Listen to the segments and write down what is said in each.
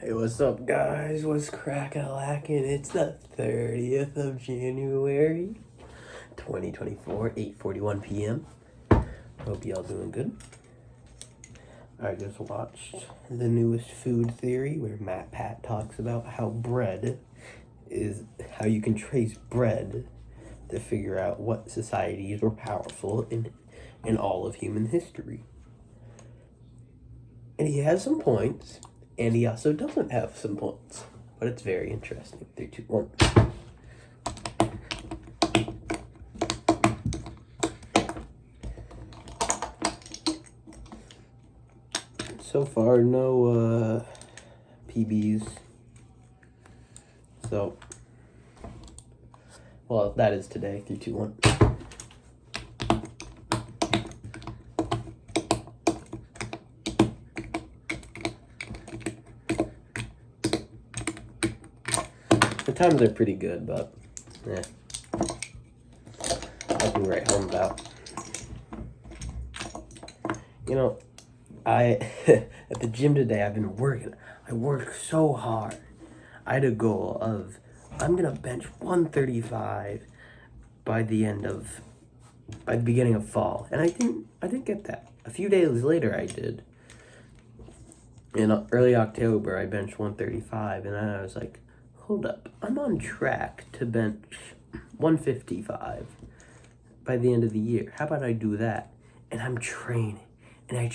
Hey, what's up, guys? What's crackin'-a-lackin'? It's the 30th of January, 2024, 8:41 p.m. Hope y'all doing good. I just watched the newest food theory where Matt Pat talks about how you can trace bread to figure out what societies were powerful in all of human history. And he has some points, and he also doesn't have some points. But it's very interesting. 3, 2, 1. So far, no PBs. So, well, that is today. 3, 2, 1. The times are pretty good, but nothing to write home about. You know, at the gym today, I've been working. I work so hard. I had a goal of I'm gonna bench 135 by the beginning of fall, and I didn't get that. A few days later, I did. In early October, I benched 135, and then I was like, hold up, I'm on track to bench 155 by the end of the year. How about I do that? And I'm training, and I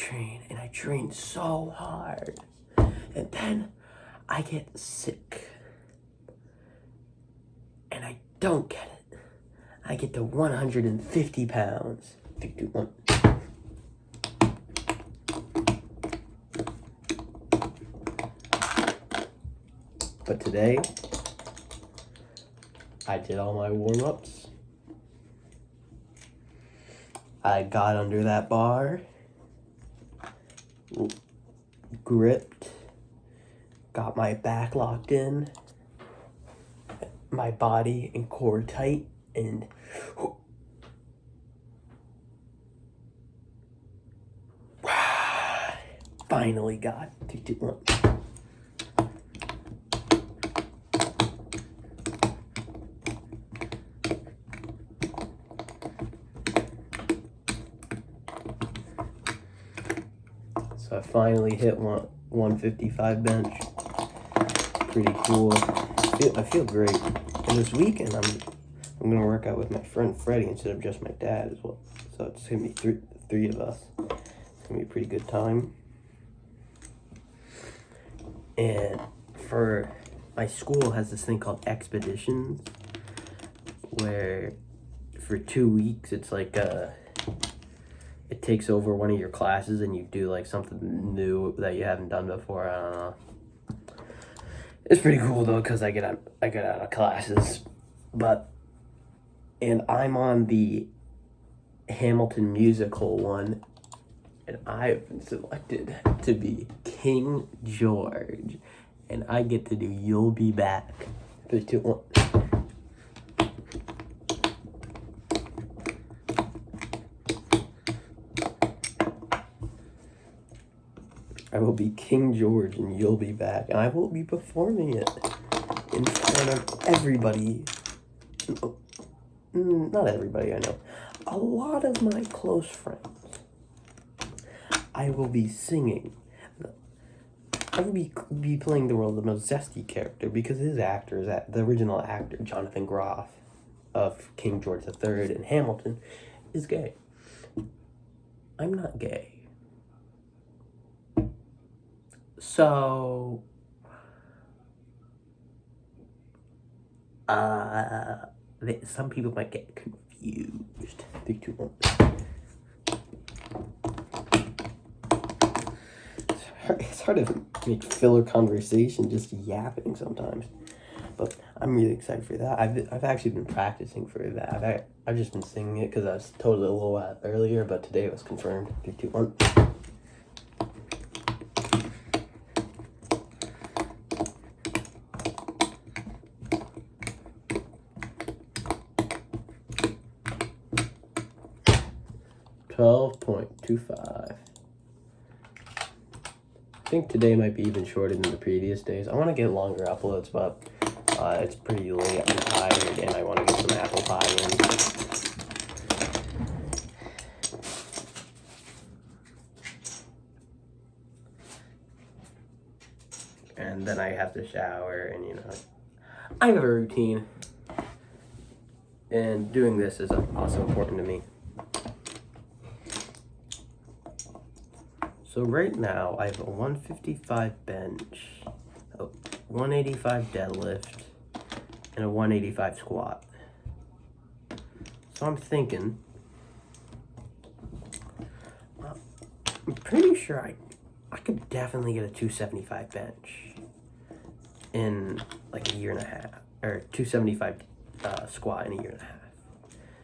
train so hard. And then I get sick. And I don't get it. I get to 150 pounds. 3, 2, 1. But today, I did all my warm-ups. I got under that bar, gripped, got my back locked in, my body and core tight, and finally got 3, 2, 1. So I finally hit 155 bench. Pretty cool. I feel great. And this weekend I'm gonna work out with my friend Freddie instead of just my dad as well. So it's gonna be three of us. It's gonna be a pretty good time. And for my school has this thing called expeditions, where for 2 weeks it's like it takes over one of your classes and you do like something new that you haven't done before. I don't know. It's pretty cool though, because I get out of classes. And I'm on the Hamilton musical one, and I've been selected to be King George, and I get to do You'll Be Back. 3, 2, 1. I will be King George and You'll Be Back, and I will be performing it in front of everybody. Not everybody I know. A lot of my close friends. I will be singing. I will be playing the role of the most zesty character because his actor is the original actor, Jonathan Groff, of King George III and Hamilton, is gay. I'm not gay. So, some people might get confused. 3, 2, 1. It's hard to make filler conversation just yapping sometimes, but I'm really excited for that. I've actually been practicing for that. I've just been singing it because I was told it a little while earlier, but today it was confirmed. 3, 2, 1. 12.25. I think today might be even shorter than the previous days. I want to get longer uploads, but it's pretty late. I'm tired, and I want to get some apple pie in. And then I have to shower, and I have a routine. And doing this is also important to me. So right now, I have a 155 bench, a 185 deadlift, and a 185 squat. So I'm thinking, I'm pretty sure I could definitely get a 275 bench in like a year and a half, or 275 squat in a year and a half.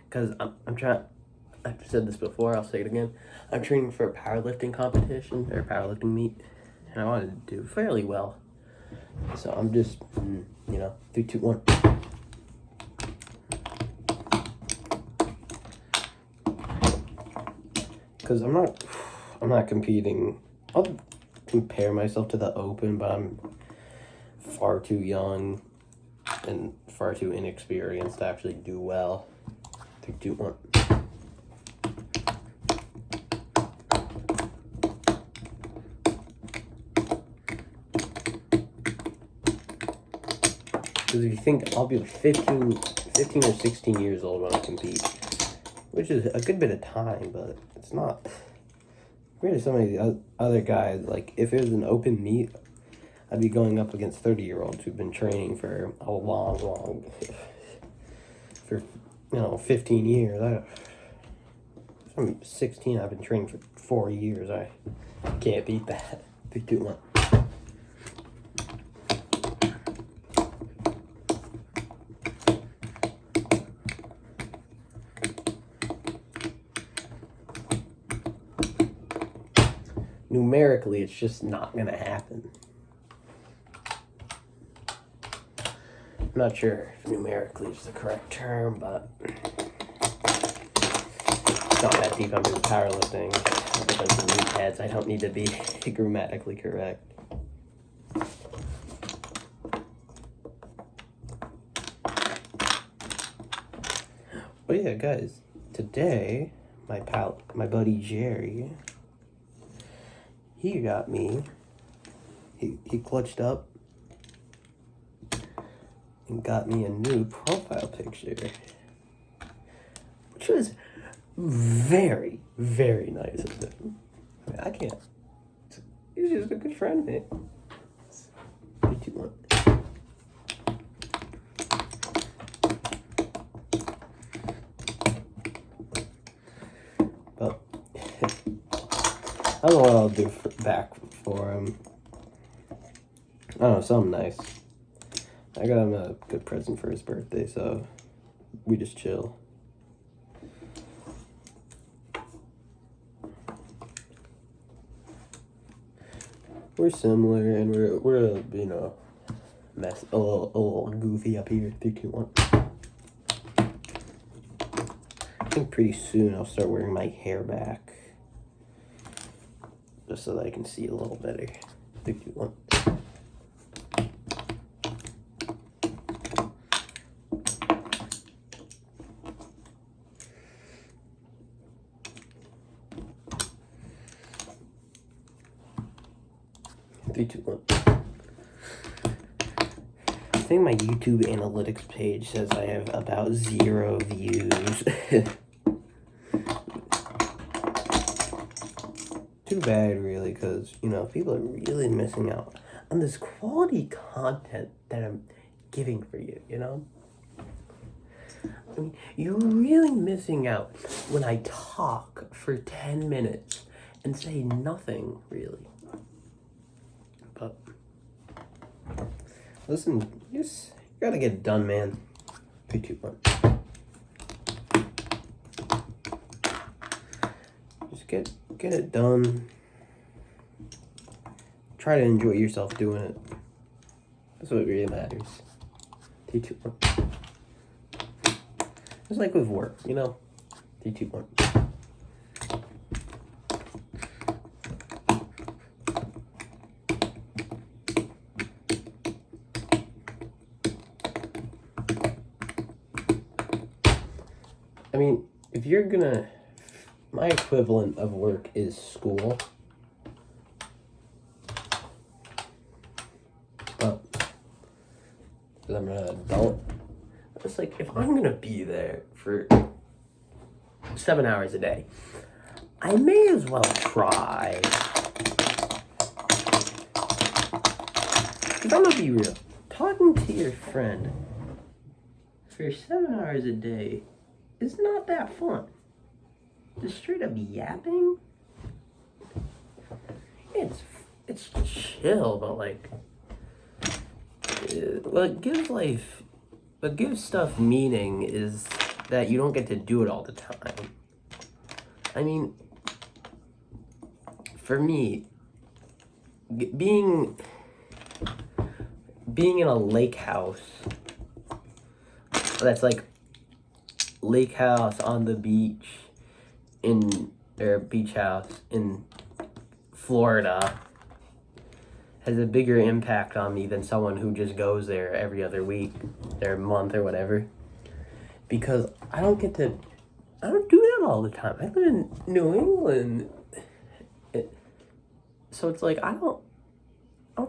Because I'm trying, I've said this before, I'll say it again. I'm training for a powerlifting competition, or powerlifting meet, and I wanted to do fairly well. So I'm just, 3, 2, 1. Because I'm not competing. I'll compare myself to the open, but I'm far too young and far too inexperienced to actually do well. 3, 2, 1. Because if you think, I'll be 15 or 16 years old when I compete, which is a good bit of time, but it's not. Compared to some of the other guys, like if it was an open meet, I'd be going up against 30-year-olds who've been training for a long, for 15 years. I'm 16. I've been training for 4 years. I can't beat that. 3, 2, 1. Numerically, it's just not gonna happen. I'm not sure if numerically is the correct term, but it's not that deep under powerlifting. A bunch of meatheads. I don't need to be grammatically correct. But yeah, guys, today my buddy Jerry, he got me. He clutched up and got me a new profile picture, which was very, very nice of him. I can't. He's just a good friend, man. 3, 2, 1. But I don't know what I'll do back for him. I don't know, something nice. I got him a good present for his birthday, so we just chill. We're similar, and we're a little goofy up here. 3, 2, 1. I think pretty soon I'll start wearing my hair back, just so that I can see a little better. 3, 2, 1. I think my YouTube analytics page says I have about 0 views. Too bad, really, because, people are really missing out on this quality content that I'm giving for you, I mean, you're really missing out when I talk for 10 minutes and say nothing, really. But listen, you gotta get it done, man. 3, 2, 1. Just get it done. Try to enjoy yourself doing it. That's what really matters. 3, 2, 1. It's like with work, 3, 2, 1. I mean, if you're gonna, my equivalent of work is school. But, 'cause I'm an adult. It's like, if I'm gonna be there for 7 hours a day, I may as well try. Because I'm gonna be real. Talking to your friend for 7 hours a day is not that fun. Just straight up yapping. It's chill, but like, what gives stuff meaning is that you don't get to do it all the time. I mean, for me, being in a lake house that's like lake house on the beach or beach house in Florida has a bigger impact on me than someone who just goes there every other week or month or whatever, because I don't do that all the time. I live in New England, so it's like I don't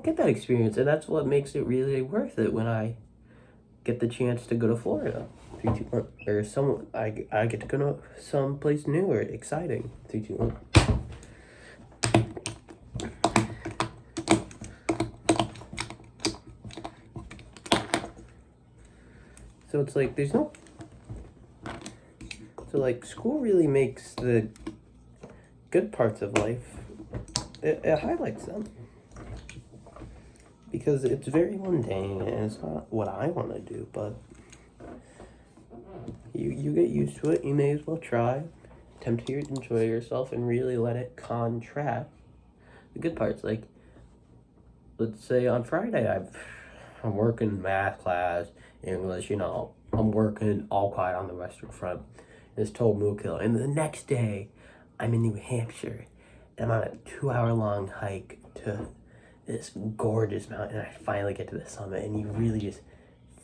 get that experience, and that's what makes it really worth it when I get the chance to go to Florida. Or I get to go to someplace new or exciting. 3, 2, 1. So it's like school really makes the good parts of life. It highlights them. Because it's very mundane and it's not what I want to do, but you get used to it. You may as well try, attempt to enjoy yourself, and really let it contrast the good parts. Like, let's say on Friday I'm working math class, English, I'm working all quiet on the Western Front. It's Tillamook Hill, and the next day I'm in New Hampshire, and I'm on a 2-hour-long hike to this gorgeous mountain, and I finally get to the summit, and you really just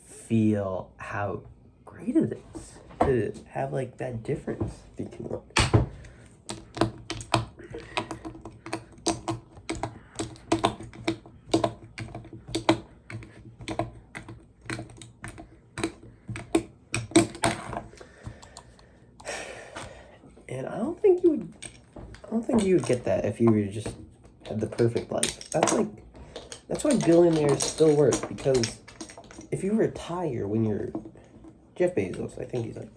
feel how great it is to have like that difference between them. And I don't think you would get that if you were just had the perfect life. That's why billionaires still work, because if you retire when you're Jeff Bezos, I think he's like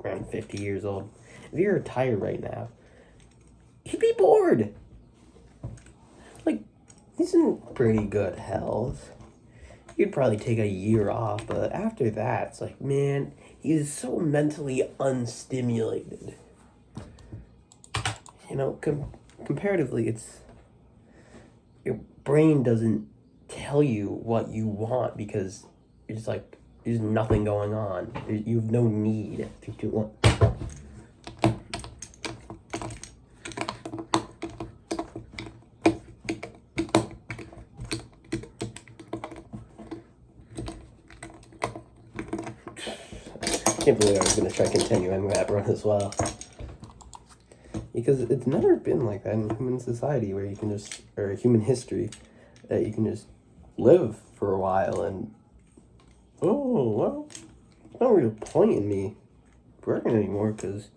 around 50 years old. If you retire right now, he'd be bored. Like, he's in pretty good health. You'd probably take a year off, but after that, it's like, man, he's so mentally unstimulated. Comparatively, your brain doesn't tell you what you want because it's like there's nothing going on. You have no need to do one. I can't believe I was going to try continuing that run as well. Because it's never been like that in human society where you can just, or human history, that you can just live for a while and, oh, well, there's no real point in me working anymore because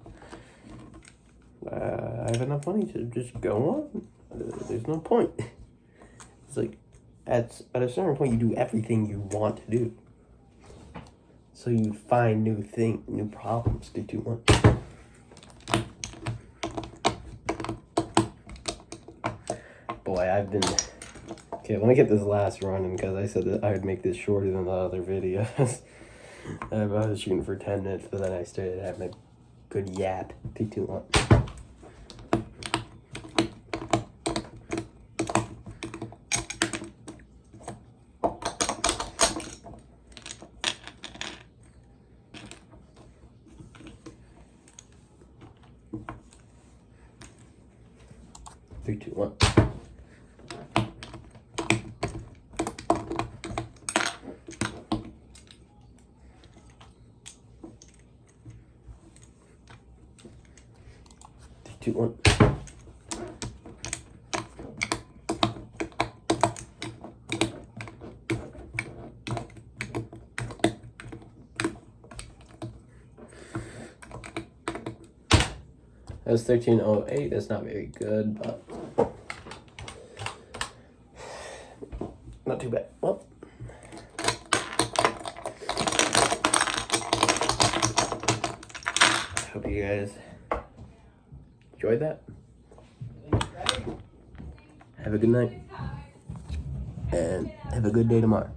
I have enough money to just go on. There's no point. It's like, at a certain point, you do everything you want to do. So you find new problems to do one. Boy, okay, let me get this last running because I said that I would make this shorter than the other videos. I was shooting for 10 minutes, but then I started having a good yap. Too long. 3, 2, 1. cute one. That was 1308. That's not very good, but not too bad. Well, I hope you guys enjoyed that. Have a good night, and have a good day tomorrow.